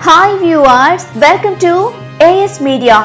Hi viewers, welcome to AS media.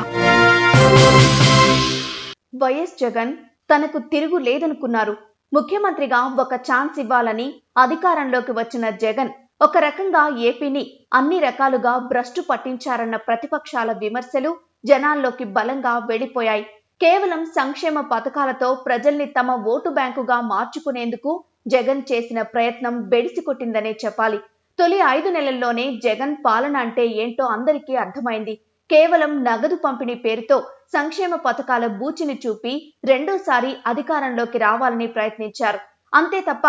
YS Jagan తనకు తిరుగు లేదనుకున్నారు. ముఖ్యమంత్రిగా ఒక ఛాన్స్ ఇవ్వాలని అధికారంలోకి వచ్చిన జగన్ ఒక రకంగా ఏపీని అన్ని రకాలుగా భ్రష్టు పట్టించారన్న ప్రతిపక్షాల విమర్శలు జనాల్లోకి బలంగా వెళ్లిపోయాయి. కేవలం సంక్షేమ పథకాలతో ప్రజల్ని తమ ఓటు బ్యాంకుగా మార్చుకునేందుకు జగన్ చేసిన ప్రయత్నం బెడిసికొట్టిందనే చెప్పాలి. తొలి 5 నెలల్లోనే జగన్ పాలన అంటే ఏంటో అందరికీ అర్థమైంది. కేవలం నగదు పంపిణీ పేరుతో సంక్షేమ పథకాల బూచిని చూపి రెండోసారి అధికారంలోకి రావాలని ప్రయత్నించారు. అంతే తప్ప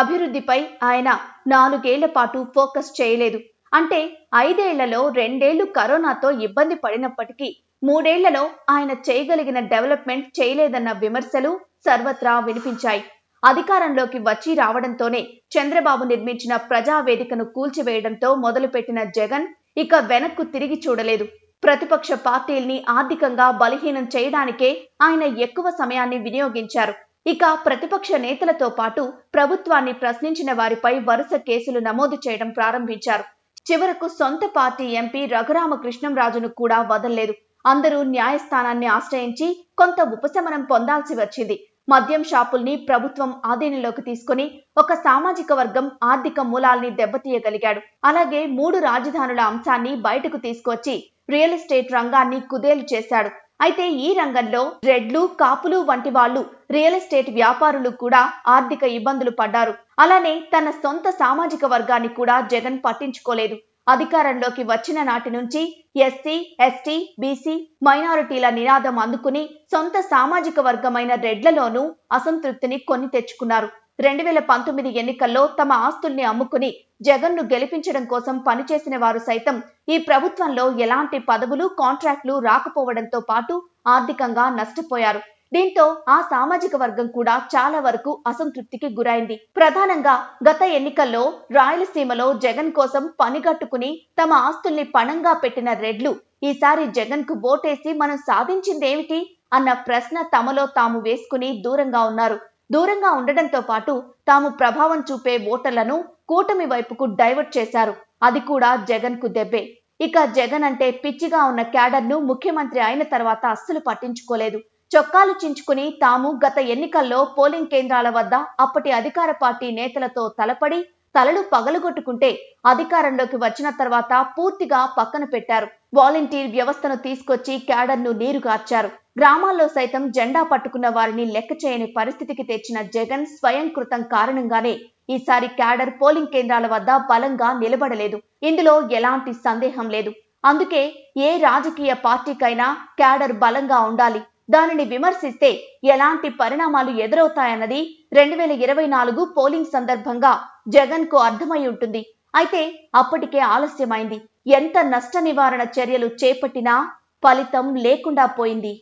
అభివృద్ధిపై ఆయన 4 ఏళ్ల పాటు ఫోకస్ చేయలేదు. అంటే 5 ఏళ్లలో 2 ఏళ్లు కరోనాతో ఇబ్బంది పడినప్పటికీ 3 ఏళ్లలో ఆయన చేయగలిగిన డెవలప్మెంట్ చేయలేదన్న విమర్శలు సర్వత్రా వినిపించాయి. అధికారంలోకి వచ్చి రావడంతోనే చంద్రబాబు నిర్మించిన ప్రజావేదికను కూల్చివేయడంతో మొదలుపెట్టిన జగన్ ఇక వెనక్కు తిరిగి చూడలేదు. ప్రతిపక్ష పార్టీల్ని ఆర్థికంగా బలహీనం చేయడానికే ఆయన ఎక్కువ సమయాన్ని వినియోగించారు. ఇక ప్రతిపక్ష నేతలతో పాటు ప్రభుత్వాన్ని ప్రశ్నించిన వారిపై వరుస కేసులు నమోదు చేయడం ప్రారంభించారు. చివరకు సొంత పార్టీ ఎంపీ రఘురామకృష్ణంరాజును కూడా వదల్లేదు. అందరూ న్యాయస్థానాన్ని ఆశ్రయించి కొంత ఉపశమనం పొందాల్సి వచ్చింది. మద్యం షాపుల్ని ప్రభుత్వం ఆధీనంలోకి తీసుకుని ఒక సామాజిక వర్గం ఆర్థిక మూలాల్ని దెబ్బతీయగలిగాడు. అలాగే 3 రాజధానుల అంశాన్ని బయటకు తీసుకొచ్చి రియల్ ఎస్టేట్ రంగాన్ని కుదేలు చేశాడు. అయితే ఈ రంగంలో రెడ్లు, కాపులు వంటి వాళ్ళు రియల్ ఎస్టేట్ వ్యాపారులు కూడా ఆర్థిక ఇబ్బందులు పడ్డారు. అలానే తన సొంత సామాజిక వర్గాన్ని కూడా జగన్ పట్టించుకోలేదు. అధికారంలోకి వచ్చిన నాటి నుంచి ఎస్సీ, ఎస్టీ, బీసీ, మైనారిటీల నినాదం అందుకుని సొంత సామాజిక వర్గమైన రెడ్లలోనూ అసంతృప్తిని కొని తెచ్చుకున్నారు. 2019 ఎన్నికల్లో తమ ఆస్తుల్ని అమ్ముకుని జగన్ను గెలిపించడం కోసం పనిచేసిన వారు సైతం ఈ ప్రభుత్వంలో ఎలాంటి పదవులు, కాంట్రాక్టులు రాకపోవడంతో పాటు ఆర్థికంగా నష్టపోయారు. దీంతో ఆ సామాజిక వర్గం కూడా చాలా వరకు అసంతృప్తికి గురైంది. ప్రధానంగా గత ఎన్నికల్లో రాయలసీమలో జగన్ కోసం పనిగట్టుకుని తమ ఆస్తుల్ని పణంగా పెట్టిన రెడ్లు ఈసారి జగన్ కు ఓటేసి మనం సాధించిందేమిటి అన్న ప్రశ్న తమలో తాము వేసుకుని దూరంగా ఉన్నారు. దూరంగా ఉండడంతో పాటు తాము ప్రభావం చూపే ఓటర్లను కూటమి వైపుకు డైవర్ట్ చేశారు. అది కూడా జగన్ కు దెబ్బే. ఇక జగన్ అంటే పిచ్చిగా ఉన్న క్యాడర్ను ముఖ్యమంత్రి అయిన తర్వాత అస్సలు పట్టించుకోలేదు. చొక్కాలు చించుకుని తాము గత ఎన్నికల్లో పోలింగ్ కేంద్రాల వద్ద అప్పటి అధికార పార్టీ నేతలతో తలపడి తలలు పగలగొట్టుకుంటే అధికారంలోకి వచ్చిన తర్వాత పూర్తిగా పక్కన పెట్టారు. వాలంటీర్ వ్యవస్థను తీసుకొచ్చి క్యాడర్ను నీరుగార్చారు. గ్రామాల్లో సైతం జెండా పట్టుకున్న వారిని లెక్క చేయని పరిస్థితికి తెచ్చిన జగన్ స్వయంకృతం కారణంగానే ఈసారి క్యాడర్ పోలింగ్ కేంద్రాల వద్ద బలంగా నిలబడలేదు. ఇందులో ఎలాంటి సందేహం లేదు. అందుకే ఏ రాజకీయ పార్టీకైనా క్యాడర్ బలంగా ఉండాలి. దానిని విమర్శిస్తే ఎలాంటి పరిణామాలు ఎదురవుతాయన్నది 2024 పోలింగ్ సందర్భంగా జగన్ కు అర్థమై ఉంటుంది. అయితే అప్పటికే ఆలస్యమైంది. ఎంత నష్ట నివారణ చర్యలు చేపట్టినా ఫలితం లేకుండా పోయింది.